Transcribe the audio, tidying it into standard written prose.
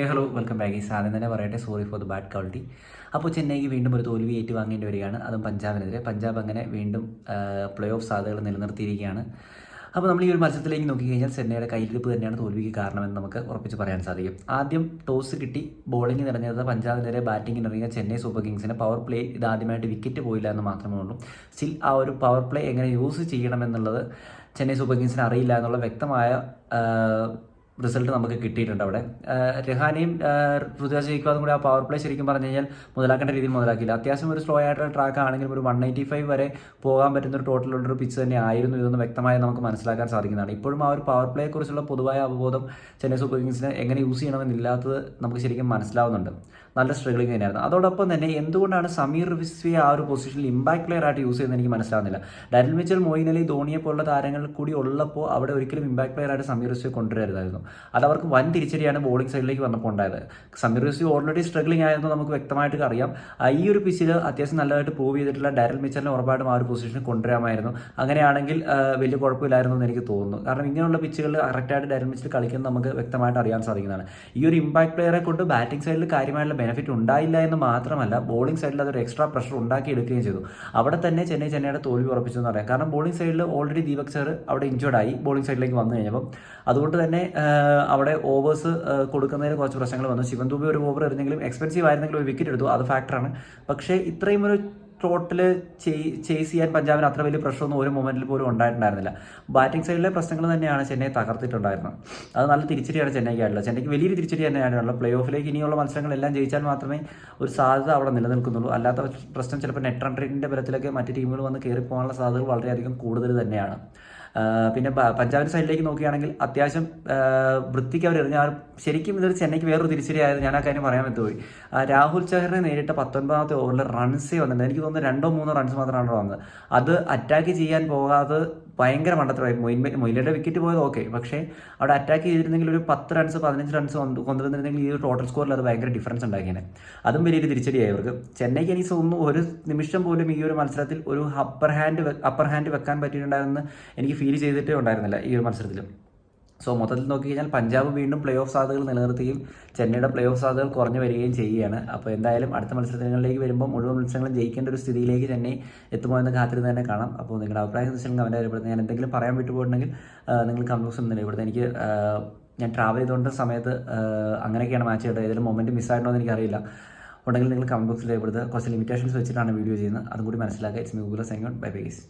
Hello welcome back. ഈ സാധനം തന്നെ പറയട്ടെ, sorry for the bad quality. അപ്പോൾ ചെന്നൈക്ക് വീണ്ടും ഒരു തോൽവി ഏറ്റുവാങ്ങേണ്ടി വരികയാണ്, അതും പഞ്ചാബിനെതിരെ. പഞ്ചാബ് അങ്ങനെ വീണ്ടും പ്ലേ ഓഫ് സാധ്യതകൾ നിലനിർത്തിയിരിക്കുകയാണ്. അപ്പോൾ നമ്മൾ ഈ ഒരു മത്സരത്തിലേക്ക് നോക്കിക്കഴിഞ്ഞാൽ ചെന്നൈയുടെ കയ്യിലിരിപ്പ് തന്നെയാണ് തോൽവിക്ക് കാരണമെന്ന് നമുക്ക് ഉറപ്പിച്ച് പറയാൻ സാധിക്കും. ആദ്യം ടോസ് കിട്ടി ബോളിംഗ് നിറഞ്ഞത് പഞ്ചാബിനെതിരെ ബാറ്റിംഗിന് ഇറങ്ങിയ ചെന്നൈ സൂപ്പർ കിങ്സിന് പവർ പ്ലേ ഇതാദ്യമായിട്ട് വിക്കറ്റ് പോയില്ല എന്ന് മാത്രമേ ഉള്ളൂ. സ്റ്റിൽ ആ ഒരു പവർ പ്ലേ എങ്ങനെ യൂസ് ചെയ്യണമെന്നുള്ളത് ചെന്നൈ സൂപ്പർ കിങ്സിന് അറിയില്ല എന്നുള്ള വ്യക്തമായ റിസൾട്ട് നമുക്ക് കിട്ടിയിട്ടുണ്ട്. അവിടെ രഹാനെയും ഋതുരാജ് ഗെയ്ക്വാദും കൂടി ആ പവർ പ്ലേ ശരിക്കും പറഞ്ഞു കഴിഞ്ഞാൽ മുതലാക്കേണ്ട രീതിയിൽ മുതലാക്കിയില്ല. അത്യാവശ്യം ഒരു സ്ലോ ആയിട്ടുള്ള ട്രാക്ക് ആണെങ്കിലും ഒരു 185 വരെ പോകാൻ പറ്റുന്ന ഒരു ടോട്ടലുള്ളൊരു പിച്ച് തന്നെ ആയിരുന്നു ഇതെന്ന് വ്യക്തമായി നമുക്ക് മനസ്സിലാക്കാൻ സാധിക്കുന്നതാണ്. ഇപ്പോഴും ആ ഒരു പവർ പ്ലേയെ കുറിച്ചുള്ള പൊതുവായ അവബോധം ചെന്നൈ സൂപ്പർ കിങ്സിന് എങ്ങനെ യൂസ് ചെയ്യണമെന്നില്ലാത്തത് നമുക്ക് ശരിക്കും മനസ്സിലാവുന്നുണ്ട്. നല്ല സ്ട്രഗിളിങ് തന്നെയായിരുന്നു. അതോടൊപ്പം തന്നെ എന്തുകൊണ്ടാണ് സമീർ റിസ്വിയെ ആ ഒരു പൊസിഷനിൽ ഇമ്പാക്ട് പ്ലെയർ ആയിട്ട് യൂസ് ചെയ്യുന്നത് എനിക്ക് മനസ്സിലാവുന്നില്ല. ഡാരിൽ മിച്ചൽ, മൊയിൻ അലി, ധോണിയെ പോലുള്ള താരങ്ങൾ കൂടി ഉള്ളപ്പോൾ അവിടെ ഒരിക്കലും ഇമ്പാക്ട് പ്ലെയർ ആയിട്ട് സമീർ റിസ്വിയെ കൊണ്ടുവരരുതായിരുന്നു. അതവർക്ക് വൻ തിരിച്ചടിയാണ് ബോളിംഗ് സൈഡിലേക്ക് വന്നപ്പോൾ ഉണ്ടായത്. സമീർ റിസ്വി ഓൾറെഡി സ്ട്രഗ്ലിംഗ് ആയിരുന്നു നമുക്ക് വ്യക്തമായിട്ട് അറിയാം. ഈ ഒരു പിച്ചിൽ അത്യാവശ്യം നല്ലതായിട്ട് പ്രൂവ് ചെയ്തിട്ടുള്ള ഡാരിൽ മിച്ചലിനെ ഉറപ്പായിട്ടും ആ ഒരു പൊസിഷനിൽ കൊണ്ടുവരാമായിരുന്നു. അങ്ങനെയാണെങ്കിൽ വലിയ കുഴപ്പമില്ലായിരുന്നു എന്ന് എനിക്ക് തോന്നുന്നു. കാരണം ഇങ്ങനെയുള്ള പിച്ചുകളിൽ കറക്റ്റായിട്ട് ഡാരിൽ മിച്ചൽ കളിക്കുന്നത് നമുക്ക് വ്യക്തമായിട്ട് അറിയാൻ സാധിക്കുന്നതാണ്. ഈ ഒരു ഇമ്പാക്ട് പ്ലെയറെ കൊണ്ട് ബാറ്റിംഗ് സൈഡിൽ കാര്യമായുള്ള ബെനിഫിറ്റ് ഉണ്ടായില്ല എന്ന് മാത്രമല്ല, ബോളിംഗ് സൈഡിൽ അതൊരു എക്സ്ട്രാ പ്രഷർ ഉണ്ടാക്കിയെടുക്കുകയും ചെയ്തു. അവിടെ തന്നെ ചെന്നൈയുടെ തോൽവി ഉറപ്പിച്ചു എന്ന് പറയാം. കാരണം ബോളിംഗ് സൈഡിൽ ഓൾറെഡി ദീപക് സർ അവിടെ ഇഞ്ചേർഡ് ആയി ബോളിംഗ് സൈഡിലേക്ക് വന്നു കഴിഞ്ഞപ്പം. അതുകൊണ്ട് തന്നെ അവിടെ ഓവേഴ്സ് കൊടുക്കുന്നതിന് കുറച്ച് പ്രശ്നങ്ങൾ വന്നു. ശിവൻ ദുബെ ഒരു ഓവർ എറിഞ്ഞെങ്കിലും എക്സ്പെൻസീവ് ആയിരുന്നെങ്കിലും ഒരു വിക്കറ്റ് എടുത്തു, അത് ഫാക്ടറാണ്. പക്ഷേ ഇത്രയും ഒരു ടോട്ടൽ ചേസ് ചെയ്യാൻ പഞ്ചാബിന് അത്ര വലിയ പ്രശ്നമൊന്നും ഒരു മൊമെന്റിൽ പോലും ഉണ്ടായിട്ടുണ്ടായിരുന്നില്ല. ബാറ്റിംഗ് സൈഡിലെ പ്രശ്നങ്ങൾ തന്നെയാണ് ചെന്നൈ തകർത്തിട്ടുണ്ടായിരുന്നത്. അത് നല്ല തിരിച്ചടിയാണ് ചെന്നൈക്കായിട്ടുള്ളത്. ചെന്നൈക്ക് വലിയൊരു തിരിച്ചടി തന്നെയാണ്. പ്ലേ ഓഫിലേക്ക് ഇനിയുള്ള മത്സരങ്ങളെല്ലാം ജയിച്ചാൽ മാത്രമേ ഒരു സാധ്യത അവിടെ നിലനിൽക്കുന്നുള്ളൂ. അല്ലാത്ത പ്രശ്നം ചിലപ്പോൾ നെറ്റ് റൺ റേറ്റിന്റെ ബലത്തിലൊക്കെ മറ്റ് ടീമുകൾ വന്ന് കയറിപ്പോകാനുള്ള സാധ്യതകൾ വളരെയധികം കൂടുതൽ തന്നെയാണ്. പിന്നെ പഞ്ചാബിന്റെ സൈഡിലേക്ക് നോക്കുകയാണെങ്കിൽ അത്യാവശ്യം വൃത്തിക്ക് അവർ എറിഞ്ഞാൽ ശരിക്കും ഇതൊരു ചെന്നൈക്ക് വേറൊരു തിരിച്ചടിയായത് ഞാൻ ആ കാര്യം പറയാൻ പറ്റുപോയി. രാഹുൽ ചഹറിനെ നേരിട്ട 19ാമത്തെ ഓവറിൽ റൺസേ വന്നിട്ടുണ്ട്. എനിക്ക് തോന്നുന്നു 2-3 റൺസ് മാത്രമാണ് വന്നത്. അത് അറ്റാക്ക് ചെയ്യാൻ പോകാതെ ഭയങ്കര മണ്ടത്തരമായി. മൊയിലയുടെ വിക്കറ്റ് പോയത് ഓക്കെ, പക്ഷേ അവിടെ അറ്റാക്ക് ചെയ്തിരുന്നെങ്കിൽ ഒരു 10 റൺസ് 15 റൺസ് കൊണ്ടുവന്നിരുന്നെങ്കിൽ ഈ ഒരു ടോട്ടൽ സ്കോറിൽ അത് ഭയങ്കര ഡിഫറൻസ് ഉണ്ടാക്കിയാണ്. അതും വലിയൊരു തിരിച്ചടിയായി അവർക്ക്. ചെന്നൈക്ക് എനിക്ക് തോന്നുന്നു ഒരു നിമിഷം പോലും ഈ ഒരു മത്സരത്തിൽ ഒരു അപ്പർ ഹാൻഡ് വെക്കാൻ പറ്റിയിട്ടുണ്ടായിരുന്നെന്ന് എനിക്ക് ഫീൽ ചെയ്തിട്ടേ ഉണ്ടായിരുന്നില്ല ഈ ഒരു മത്സരത്തിൽ. സോ മൊത്തത്തിൽ നോക്കിക്കഴിഞ്ഞാൽ പഞ്ചാബ് വീണ്ടും പ്ലേ ഓഫ് സാധ്യതകൾ നിലനിർത്തുകയും ചെന്നൈയുടെ പ്ലേ ഓഫ് സാധ്യതകൾ കുറഞ്ഞു വരികയും ചെയ്യുകയാണ്. അപ്പോൾ എന്തായാലും അടുത്ത മത്സരങ്ങളിലേക്ക് വരുമ്പോൾ മുഴുവൻ മത്സരങ്ങളും ജയിക്കേണ്ട ഒരു സ്ഥിതിയിലേക്ക് ചെന്നൈ എത്തുമോ എന്ന് കാത്തിരുന്ന് തന്നെ കാണാം. അപ്പോൾ നിങ്ങളുടെ അഭിപ്രായം തീർച്ചയായും കമൻറ്റ് അറിയപ്പെടുന്നത്. ഞാൻ എന്തെങ്കിലും പറയാൻ വിട്ടുപോയിട്ടുണ്ടെങ്കിൽ നിങ്ങൾ കമന്റ് ബോക്സിൽ നിന്ന് ഇവിടുത്തെ എനിക്ക് ഞാൻ ട്രാവൽ ചെയ്തുകൊണ്ട സമയത്ത് അങ്ങനെയൊക്കെയാണ് മാച്ച് ചെയ്തത്. ഏതെങ്കിലും മൊമെൻറ്റ് മിസ്സായിട്ടുണ്ടോ എന്ന് എനിക്കറിയില്ല. ഉണ്ടെങ്കിൽ നിങ്ങൾ കമന്റ് ബോക്സിൽ ഇവിടുത്തെ കുറച്ച് ലിമിറ്റേഷൻസ് വെച്ചിട്ടാണ് വീഡിയോ ചെയ്യുന്നത്. അതും കൂടി മനസ്സിലാക്കുക. It's me Google sign out. Bye bye guys.